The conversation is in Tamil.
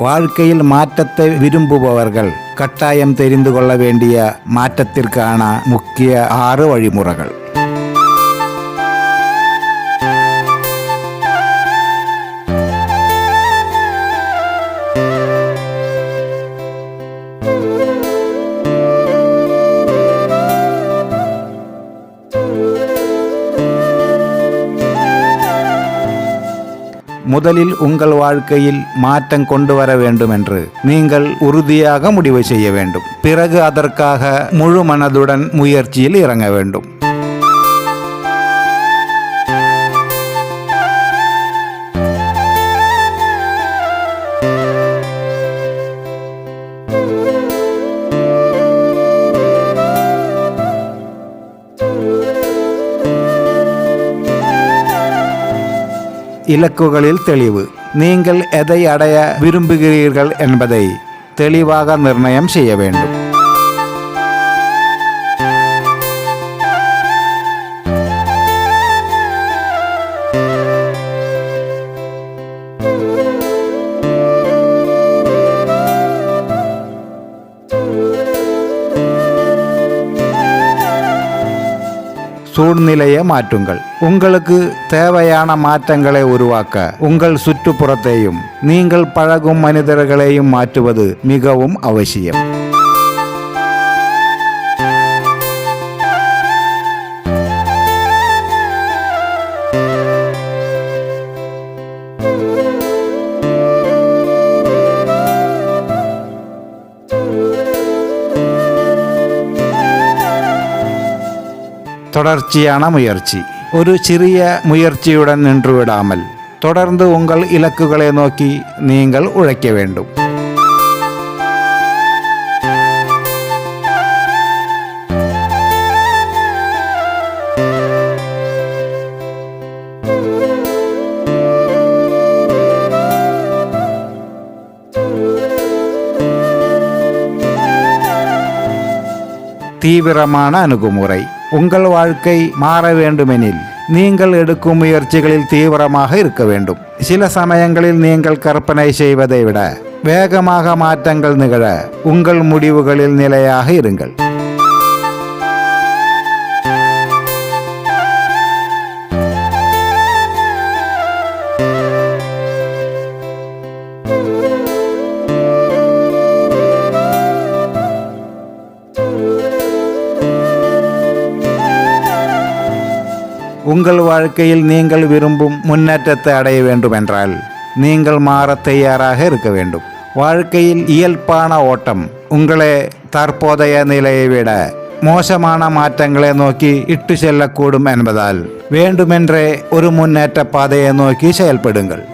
வாழ்க்கையில் மாற்றத்தை விரும்புபவர்கள் கட்டாயம் தெரிந்து கொள்ள வேண்டிய மாற்றத்திற்கான முக்கிய 6 வழிமுறைகள். முதலில் உங்கள் வாழ்க்கையில் மாற்றம் கொண்டு வர வேண்டும் என்று நீங்கள் உறுதியாக முடிவு செய்ய வேண்டும். பிறகு அதற்காக முழு மனதுடன் முயற்சியில் இறங்க வேண்டும். இலக்குகளில் தெளிவு. நீங்கள் எதை அடைய விரும்புகிறீர்கள் என்பதை தெளிவாக நிர்ணயம் செய்ய வேண்டும். சூழ்நிலையை மாற்றுங்கள். உங்களுக்கு தேவையான மாற்றங்களை உருவாக்க உங்கள் சுற்றுப்புறத்தையும் நீங்கள் பழகும் மனிதர்களையும் மாற்றுவது மிகவும் அவசியம். தொடர்ச்சியான முயற்சி. ஒரு சிறிய முயற்சியுடன் நின்றுவிடாமல் தொடர்ந்து உங்கள் இலக்குகளை நோக்கி நீங்கள் உழைக்க வேண்டும். தீவிரமான அணுகுமுறை. உங்கள் வாழ்க்கை மாற வேண்டுமெனில் நீங்கள் எடுக்கும் முயற்சிகளில் தீவிரமாக இருக்க வேண்டும். சில சமயங்களில் நீங்கள் கற்பனை செய்வதை விட வேகமாக மாற்றங்கள் நிகழ உங்கள் முடிவுகளில் நிலையாக இருங்கள். உங்கள் வாழ்க்கையில் நீங்கள் விரும்பும் முன்னேற்றத்தை அடைய வேண்டும் என்றால் நீங்கள் மாற தயாராக இருக்க வேண்டும். வாழ்க்கையில் இயல்பான ஓட்டம் உங்களை தற்போதைய நிலையை விட மோசமான மாற்றங்களை நோக்கி இட்டு செல்லக்கூடும் என்பதால் வேண்டுமென்றே ஒரு முன்னேற்ற பாதையை நோக்கி செயல்படுங்கள்.